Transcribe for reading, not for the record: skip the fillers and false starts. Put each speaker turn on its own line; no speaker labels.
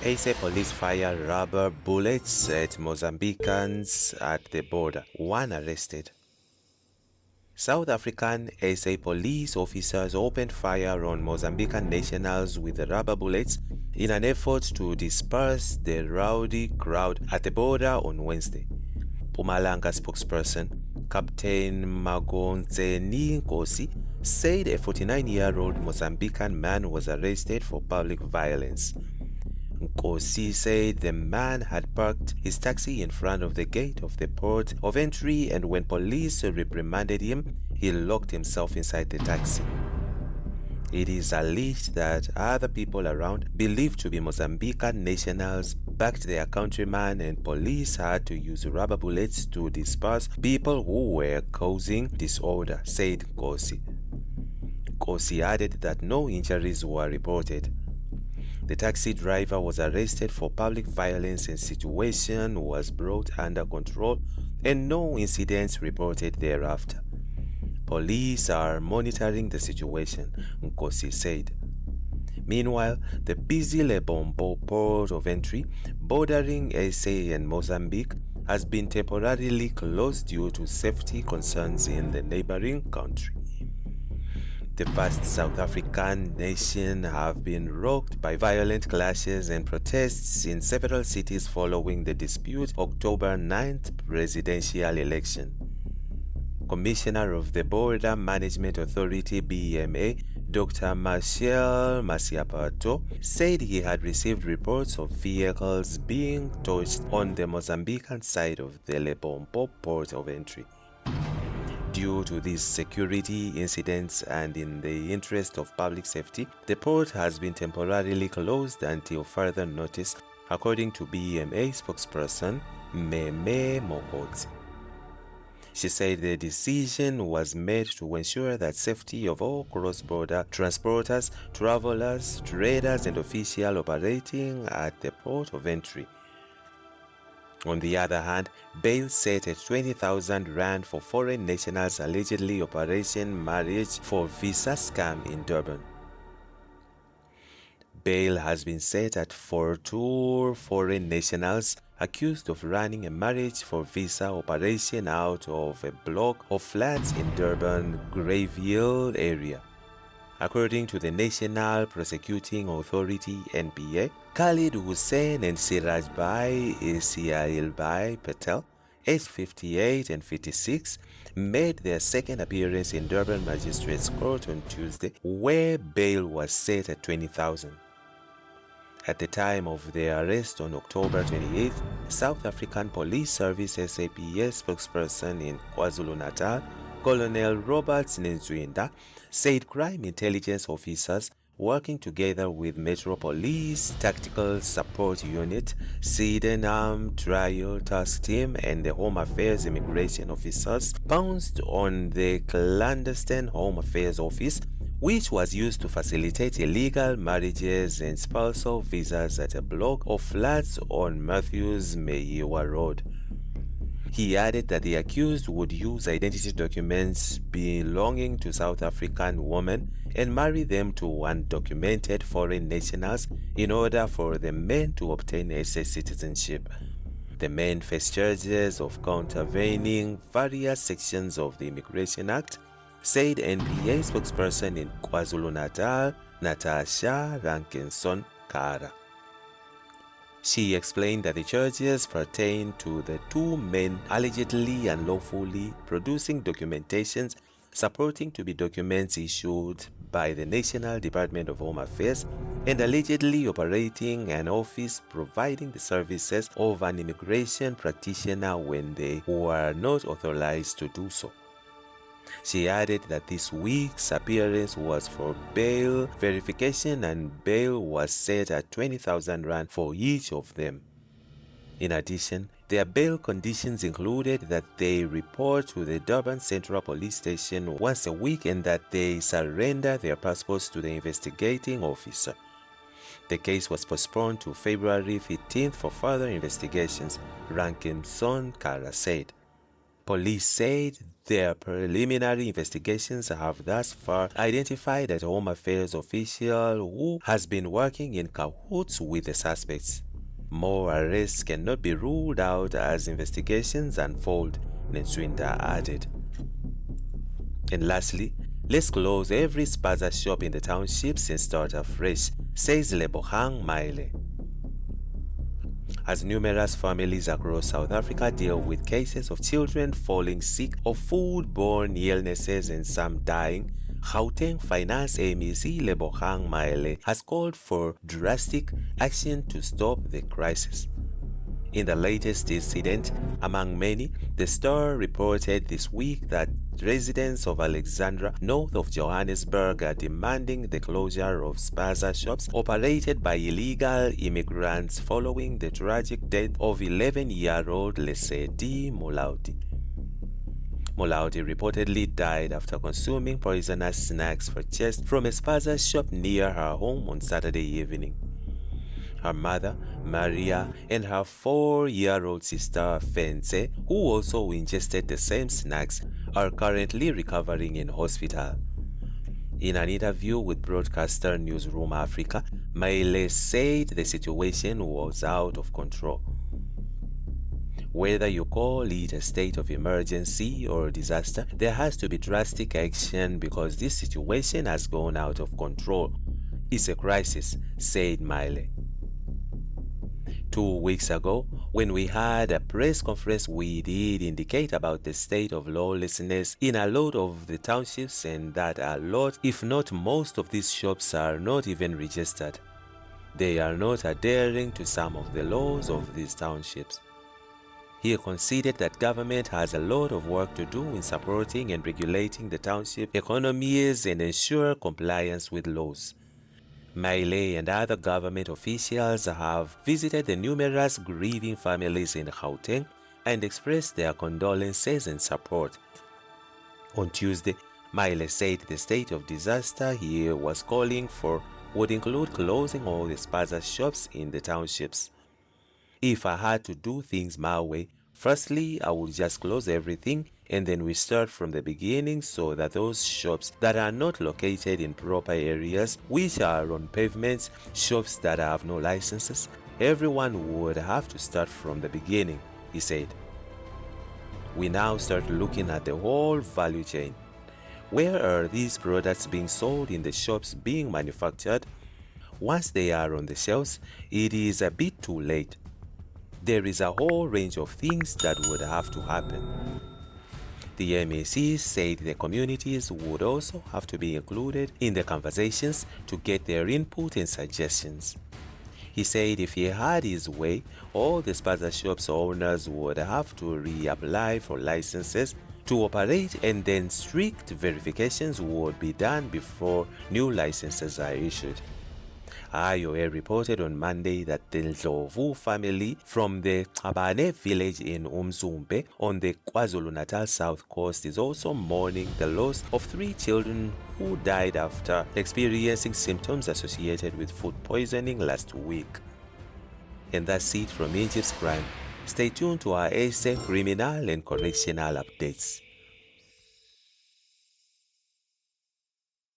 SA police fire rubber bullets at Mozambicans at the border. One arrested. South African SA police officers opened fire on Mozambican nationals with rubber bullets in an effort to disperse the rowdy crowd at the border on Wednesday. Mpumalanga spokesperson Captain Magonseni Nkosi said a 49-year-old Mozambican man was arrested for public violence. Nkosi said the man had parked his taxi in front of the gate of the port of entry, and when police reprimanded him, he locked himself inside the taxi. It is alleged that other people around, believed to be Mozambican nationals, backed their countryman, and police had to use rubber bullets to disperse people who were causing disorder, said Nkosi. Nkosi added that no injuries were reported. The taxi driver was arrested for public violence and situation was brought under control and no incidents reported thereafter. Police are monitoring the situation, Nkosi said. Meanwhile, the busy Lebombo port of entry, bordering SA and Mozambique, has been temporarily closed due to safety concerns in the neighboring country. The vast South African nation have been rocked by violent clashes and protests in several cities following the dispute October 9th presidential election. Commissioner of the Border Management Authority BMA, Dr. Marcel Masiapato, said he had received reports of vehicles being touched on the Mozambican side of the Lebombo port of entry. Due to these security incidents and in the interest of public safety, the port has been temporarily closed until further notice, according to BMA spokesperson Meme Mogotsi. She said the decision was made to ensure that safety of all cross-border transporters, travelers, traders, and officials operating at the port of entry. On the other hand, bail set at 20,000 rand for foreign nationals allegedly Operation Marriage for Visa scam in Durban. Bail has been set at 42 foreign nationals accused of running a marriage for visa operation out of a block of flats in Durban Greyville area. According to the National Prosecuting Authority (NPA), Khalid Hussein and Siraj Bhai Ismail Bhai Patel, aged 58 and 56, made their second appearance in Durban Magistrates Court on Tuesday, where bail was set at 20,000. At the time of their arrest on October 28th, South African Police Service SAPS spokesperson in KwaZulu-Natal, Colonel Robert Nzwinda, said crime intelligence officers working together with Metro Police Tactical Support Unit, Sweden Armed Trial Task Team, and the Home Affairs Immigration officers pounced on the clandestine Home Affairs Office, which was used to facilitate illegal marriages and spousal visas at a block of flats on Matthews Meyiwa Road. He added that the accused would use identity documents belonging to South African women and marry them to undocumented foreign nationals in order for the men to obtain SA citizenship. The men face charges of contravening various sections of the Immigration Act, said NPA spokesperson in KwaZulu-Natal, Natasha Rankinson Kara. She explained that the charges pertain to the two men allegedly unlawfully producing documentations supporting to be documents issued by the National Department of Home Affairs and allegedly operating an office providing the services of an immigration practitioner when they were not authorized to do so. She added that this week's appearance was for bail verification and bail was set at 20,000 rand for each of them. In addition, their bail conditions included that they report to the Durban Central Police Station once a week and that they surrender their passports to the investigating officer. The case was postponed to February 15th for further investigations, Rankinson Kara said. Police said their preliminary investigations have thus far identified a Home Affairs official who has been working in cahoots with the suspects. More arrests cannot be ruled out as investigations unfold, Nswinda added. And lastly, let's close every spaza shop in the townships and start afresh, says Lebohang Maile. As numerous families across South Africa deal with cases of children falling sick of foodborne illnesses and some dying, Gauteng Finance MEC Lebohang Maele has called for drastic action to stop the crisis. In the latest incident, among many, the Star reported this week that residents of Alexandra, north of Johannesburg, are demanding the closure of spaza shops operated by illegal immigrants following the tragic death of 11-year-old Lesedi Molauti. Molauti reportedly died after consuming poisonous snacks purchased from a spaza shop near her home on Saturday evening. Her mother, Maria, and her 4-year-old sister, Fense, who also ingested the same snacks, are currently recovering in hospital. In an interview with broadcaster Newsroom Africa, Maile said the situation was out of control. Whether you call it a state of emergency or disaster, there has to be drastic action because this situation has gone out of control. It's a crisis, said Maile. 2 weeks ago, when we had a press conference, we did indicate about the state of lawlessness in a lot of the townships and that a lot, if not most of these shops are not even registered. They are not adhering to some of the laws of these townships. He conceded that government has a lot of work to do in supporting and regulating the township economies and ensure compliance with laws. Maile and other government officials have visited the numerous grieving families in Gauteng and expressed their condolences and support. On Tuesday, Maile said the state of disaster he was calling for would include closing all the spaza shops in the townships. If I had to do things my way, firstly, I would just close everything and then we start from the beginning so that those shops that are not located in proper areas, which are on pavements, shops that have no licenses, everyone would have to start from the beginning, he said. We now start looking at the whole value chain. Where are these products being sold in the shops being manufactured? Once they are on the shelves, it is a bit too late. There is a whole range of things that would have to happen. The MEC said the communities would also have to be included in the conversations to get their input and suggestions. He said if he had his way, all the spaza shops owners would have to reapply for licenses to operate and then strict verifications would be done before new licenses are issued. IOA reported on Monday that the Ndlovu family from the Chabane village in Umzumbe on the KwaZulu-Natal South Coast is also mourning the loss of 3 children who died after experiencing symptoms associated with food poisoning last week. And that's it from Egypt's Crime. Stay tuned to our essay, criminal and correctional updates.